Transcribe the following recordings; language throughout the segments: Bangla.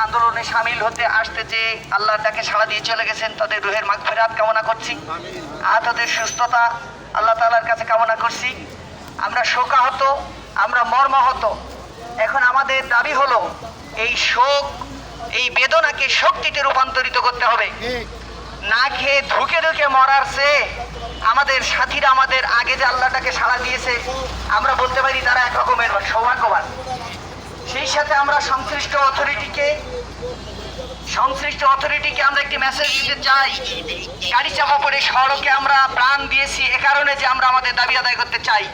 আন্দোলনে সামিল হতে আসতে যে আল্লাহর ডাকে সাড়া দিয়ে চলে গেছেন, তাদের রুহের মাগফিরাত কামনা করছি। আহতদের সুস্থতা আল্লাহ তাআলার কাছে কামনা করছি। আমরা শোকাহত, আমরা মর্মাহত। এখন আমাদের দাবি হলো এই শোক, এই বেদনাকে শক্তিতে রূপান্তরিত করতে হবে। না খেয়ে ধুকে ধুকে মরার চেয়ে আমাদের সাথীরা আমাদের আগে যে আল্লাহটাকে সাড়া দিয়েছে, আমরা বলতে পারি তারা এক রকমের সৌভাগ্যবান। সেই সাথে আমরা সংশ্লিষ্ট অথরিটিকে আমরা একটি মেসেজ দিতে চাই। গাড়ি চাপা পড়ে সড়কে আমরা প্রাণ দিয়েছি এ কারণে যে আমরা আমাদের দাবি আদায় করতে চাই।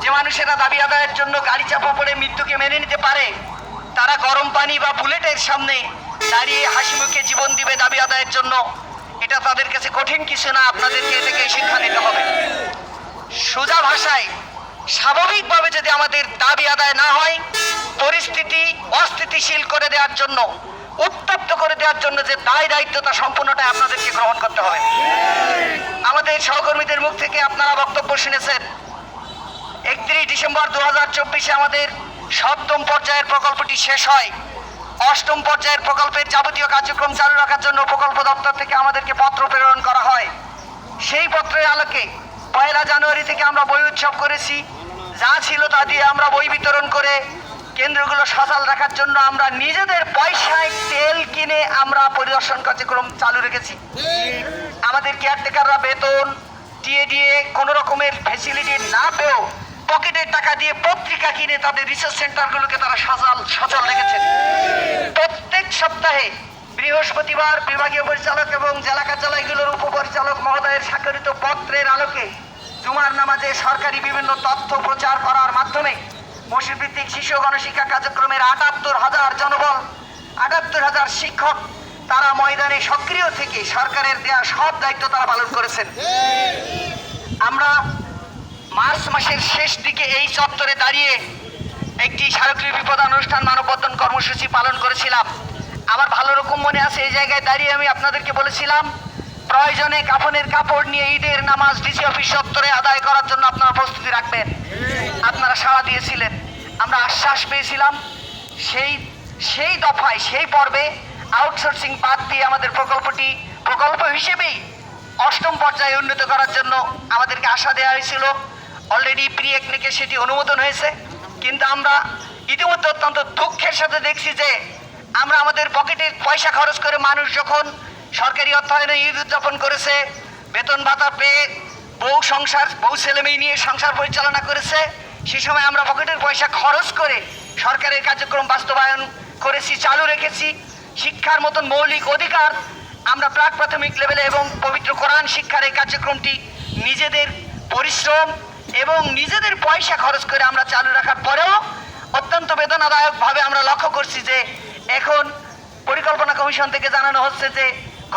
যে মানুষেরা দাবি আদায়ের জন্য গাড়ি চাপা পড়ে মৃত্যুকে মেনে নিতে পারে, তারা গরম পানি বা বুলেটের সামনে দাঁড়িয়ে হাসি মুখে জীবন দিবে দাবি আদায়ের জন্য। এটা তাদের কাছে কঠিন কিছু না, আপনাদেরকে এ থেকে শিক্ষা নিতে হবে। সোজা ভাষায় স্বাভাবিকভাবে যদি আমাদের দাবি আদায় না হয়, পরিস্থিতি অস্থিতিশীল করে দেওয়ার জন্য, উত্তপ্ত করে দেওয়ার জন্য যে দায়িত্বটা সম্পূর্ণটাই আপনাদেরকে গ্রহণ করতে হবে। আমাদের সহকর্মীদের মুখ থেকে আপনারা বক্তব্য শুনেছেন। 31 ডিসেম্বর 2024 আমাদের 7ম পর্যায়ের প্রকল্পটি শেষ হয়। 8ম পর্যায়ের প্রকল্পের যাবতীয় কার্যক্রম চালু রাখার জন্য প্রকল্প দপ্তর থেকে আমাদেরকে পত্র প্রেরণ করা হয়। সেই পত্রের আলোকে 1 জানুয়ারি থেকে আমরা বই উৎসব করেছি। যা ছিল তা দিয়ে আমরা বই বিতরণ করে কেন্দ্রগুলো সচল রাখার জন্য আমরা নিজেদের পয়সায় তেল কিনে আমরা পরিদর্শন কার্যক্রম চালু রেখেছি। আমাদের কেয়ারটেকাররা বেতন দিয়ে কোনো রকমের ফ্যাসিলিটি না পেয়েও পকেটের টাকা দিয়ে পত্রিকা কিনে তাদের রিসার্চ সেন্টারগুলোকে তারা সচল রেখেছেন। প্রত্যেক সপ্তাহে বৃহস্পতিবার বিভাগীয় পরিচালক এবং জেলা কার্যালয়গুলোর উপপরিচালক মহোদয়ের স্বাক্ষরিত পত্রের আলোকে জুমার নামাজে সরকারি বিভিন্ন তথ্য প্রচার করার মাধ্যমে মসজিদ ভিত্তিক শিশু গণশিক্ষা কার্যক্রমের ৭৮,০০০ জনবল, ৭৮,০০০ শিক্ষক তারা ময়দানে সক্রিয় থেকে সরকারের দেয়া সব দায়িত্ব তারা পালন করেছেন। আমরা মার্চ মাসের শেষ দিকে এই চত্বরে দাঁড়িয়ে একটি স্মারকলিপি প্রদান অনুষ্ঠান মানববন্ধন কর্মসূচি পালন করেছিলাম। আমার ভালো রকম মনে আছে, এই জায়গায় দাঁড়িয়ে আমি আপনাদেরকে বলেছিলাম প্রয়োজনে কাফনের কাপড় নিয়ে ঈদের নামাজ ডিসি অফিস চত্বরে আদায় করার জন্য আপনারা প্রস্তুতি রাখবেন। আপনারা সাড়া দিয়েছিলেন, আমরা আশ্বাস পেয়েছিলাম। সেই দফায়, সেই পর্বে আউটসোর্সিং বাদ দিয়ে আমাদের প্রকল্প হিসেবেই 8ম পর্যায়ে উন্নীত করার জন্য আমাদেরকে আশা দেওয়া হয়েছিল। অলরেডি প্রি-একনেকে সেটি অনুমোদন হয়েছে, কিন্তু আমরা ইতিমধ্যে অত্যন্ত দুঃখের সাথে দেখছি যে আমরা আমাদের পকেটের পয়সা খরচ করে মানুষ যখন সরকারি অর্থায়নে ঈদ উদযাপন করেছে, বেতন ভাতা পেয়ে বউ ছেলে মেয়ে নিয়ে সংসার পরিচালনা করেছে, সে সময় আমরা পকেটের পয়সা খরচ করে সরকারের কার্যক্রম বাস্তবায়ন করেছি, চালু রেখেছি। শিক্ষার মতন মৌলিক অধিকার আমরা প্রাক প্রাথমিক লেভেলে এবং পবিত্র কোরআন শিক্ষার এই কার্যক্রমটি নিজেদের পরিশ্রম এবং নিজেদের পয়সা খরচ করে আমরা চালু রাখার পরেও অত্যন্ত বেদনাদায়কভাবে আমরা লক্ষ্য করছি যে এখন পরিকল্পনা কমিশন থেকে জানানো হচ্ছে যে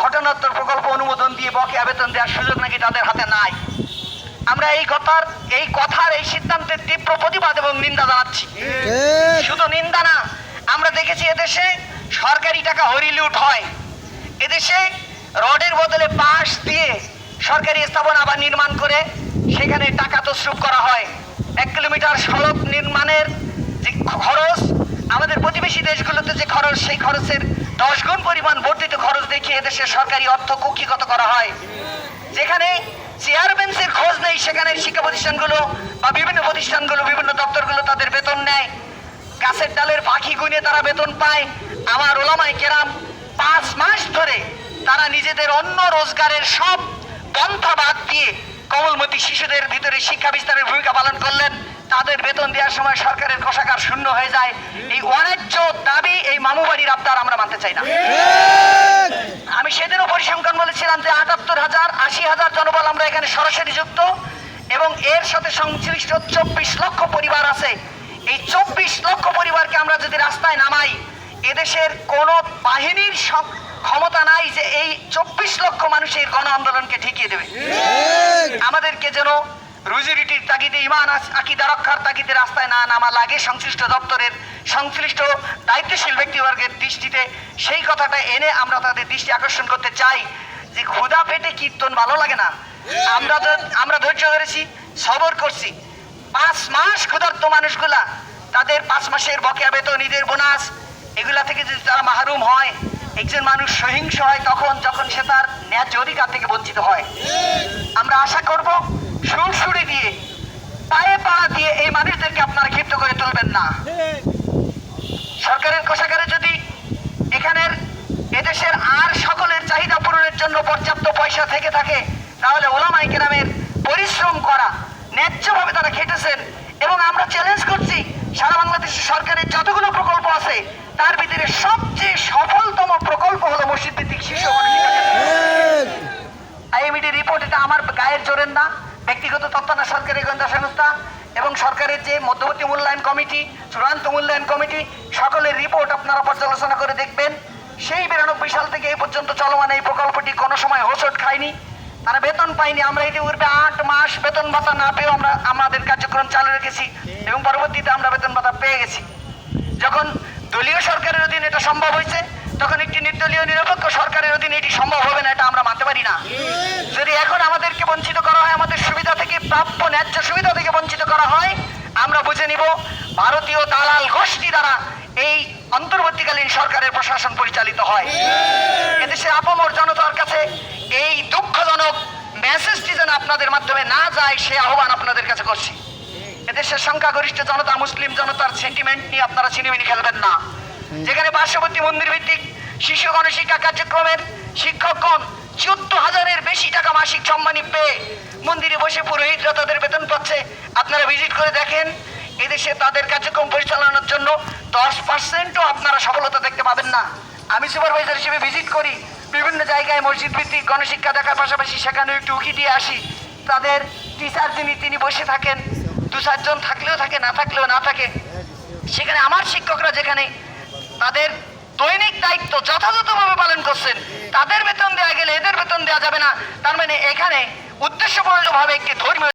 ঘটনোত্তর প্রকল্প অনুমোদন দিয়ে বকেয়া বেতন দেওয়ার সুযোগ নাকি তাদের হাতে নাই। আমরা এই সিদ্ধান্তের তীব্র প্রতিবাদ এবং নিন্দা জানাচ্ছি। শুধু নিন্দা না, আমরা দেখেছি এদেশে সরকারি টাকা হরিলুট হয়। এদেশে রডের বদলে বাঁশ দিয়ে সরকারি স্থাপনা আবার নির্মাণ করে সেখানে টাকা তছরূপ করা হয়। 1 কিলোমিটার সড়ক নির্মাণের যে খরচ, আমাদের প্রতিবেশী দেশগুলোতে যে খরচ, সেই খরচের 10 গুণ পরিমাণ বর্ধিত খরচ দেখিয়ে এদেশের সরকারি অর্থ কুক্ষিগত করা হয়। যেখানে চেয়ার বেঞ্চের খোঁজ নেই, সেখানে শিক্ষা প্রতিষ্ঠানগুলো বা বিভিন্ন প্রতিষ্ঠানগুলো, বিভিন্ন দপ্তরগুলো তাদের বেতন নেয়। গাছের ডালের পাখি গুনে তারা বেতন পায়। আমার ওলামায়ে কেরাম 5 মাস ধরে তারা নিজেদের অন্য রোজগারের সব পন্থা বাদ দিয়ে কোমলমতি শিশুদের ভিতরে শিক্ষা বিস্তারের ভূমিকা পালন করলেন। তাদের বেতন দেওয়ার সময় সরকারের কোষাগার শূন্য হয়ে যায়। এই অন্যায্য দাবি, এই মামুবাড়ির আবদার আমরা মানতে চাই না। আমি সেদিনও পরিসংখ্যান বলেছিলাম যে ৭৮,০০০, ৮০,০০০ জনবল আমরা এখানে সরাসরি যুক্ত এবং এর সাথে সংশ্লিষ্ট 24 লক্ষ পরিবার আছে। এই 24 লক্ষ পরিবারকে আমরা যদি রাস্তায় নামাই, এদেশের কোন বাহিনীর ক্ষমতা নাই যে এই 24 লক্ষ মানুষের গণ আন্দোলনকে ঠেকিয়ে দেবে। আমাদেরকে যেন রুজি রুটির তাগিদে, ইমান আকীদা রক্ষার তাগিদে রাস্তায় না নামা লাগে। সংশ্লিষ্ট দপ্তরের সংশ্লিষ্ট দায়িত্বশীল ব্যক্তিবর্গের দৃষ্টিতে সেই কথাটা এনে আমরা তাদের দৃষ্টি আকর্ষণ করতে চাই যে ক্ষুধা পেটে কীর্তন ভালো লাগে না। আমরা ধৈর্য ধরেছি, সবর করছি। 5 মাস ক্ষুধার্ত মানুষগুলা তাদের 5 মাসের বকেয়া বেতন, ঈদের বোনাস এগুলা থেকে যদি তারা মাহরুম হয়, একজন মানুষ সহিংস হয় তখন যখন সে তার ন্যায্য অধিকার থেকে বঞ্চিত হয়। আমরা আশা করব সুরসুরি দিয়ে পায়ে পাড়া দিয়ে এই মানুষদেরকে আপনারা ক্ষিপ্ত করে তুলবেন না। সরকারের কোষাগারে যদি এখানের এদেশের আর সকলের চাহিদা পূরণের জন্য পর্যাপ্ত পয়সা থেকে থাকে, তাহলে ওলামায়ে কেরামের পরিশ্রম করা, ন্যায্যভাবে তারা খেটেছেন, এবং আমরা চ্যালেঞ্জ করছি সারা বাংলাদেশের সরকারের যতগুলো প্রকল্প আছে তার ভিতরে সবচেয়ে সফলতম প্রকল্প হলো মসজিদ ভিত্তিক শিশু গণশিক্ষা কেন্দ্র। আইএমইডি রিপোর্ট, এটা আমার গায়ের জোরের না, ব্যক্তিগত তথ্য না, সরকারি গোয়েন্দা সংস্থা এবং সরকারের যে মধ্যবর্তী মূল্যায়ন কমিটি, চূড়ান্ত মূল্যায়ন কমিটি, সকলের রিপোর্ট আপনারা পর্যালোচনা করে দেখবেন। সেই 92 সাল থেকে এই পর্যন্ত চলমান এই প্রকল্পটি কোনো সময় হোঁচট খায়নি, তারা বেতন পাইনি। আমরা এটি পূর্বে 8 মাস বেতন ভাতা না পেয়েও আমরা আমাদের কার্যক্রম চালু রেখেছি এবং পরবর্তীতে আমরা বেতন ভাতা পেয়ে গেছি। যখন দলীয় সরকারের অধীনে এটা সম্ভব হয়েছে, তখন একটি নির্দলীয় নিরপেক্ষ সরকারের অধীনে এটি সম্ভব হবে না, এটা আমরা মানতে পারি না। যদি এখন আমাদেরকে বঞ্চিত করা হয়, আমাদের সুবিধা থেকে, প্রাপ্য ন্যায্য সুবিধা থেকে বঞ্চিত করা হয়, আমরা বুঝে নিব ভারতীয় দালাল গোষ্ঠী দ্বারা এই অন্তর্বর্তীকালীন সরকারের প্রশাসন পরিচালিত হয়। এদেশের আপামর জনতার কাছে এই দুঃখজনক মেসেজটি যেন আপনাদের মাধ্যমে না যায়, সে আহ্বান আপনাদের কাছে করছি। এদেশের সংখ্যাগরিষ্ঠ জনতা, মুসলিম জনতার সেন্টিমেন্ট নিয়ে আপনারা ছিনিমিনি খেলবেন না। যেখানে পার্শ্ববর্তী মন্দির ভিত্তিক শিশু গণশিক্ষা কার্যক্রমের শিক্ষকগণ 14,000-এর বেশি টাকা মাসিক সম্মানী পেয়ে মন্দিরে বসে পুরোহিতরা তাদের বেতন পাচ্ছে, আপনারা ভিজিট করে দেখেন। এদেশে তাদের কার্যক্রম পরিচালনার জন্য 10%ও আপনারা সফলতা দেখতে পাবেন না। আমি সুপারভাইজার হিসেবে ভিজিট করি বিভিন্ন জায়গায়, মসজিদ ভিত্তিক গণশিক্ষা দেখার পাশাপাশি সেখানে একটু উকি দিয়ে আসি। তাদের টিচার তিনি বসে থাকেন, 2-4 জন থাকলেও থাকে, না থাকলেও না থাকে। সেখানে আমার শিক্ষকরা যেখানে তাদের দৈনিক দায়িত্ব যথাযথভাবে পালন করছেন, তাদের বেতন দেওয়া গেলে এদের বেতন দেওয়া যাবে না, তার মানে এখানে উদ্দেশ্যপূর্ণভাবে একটি ধর্মীয়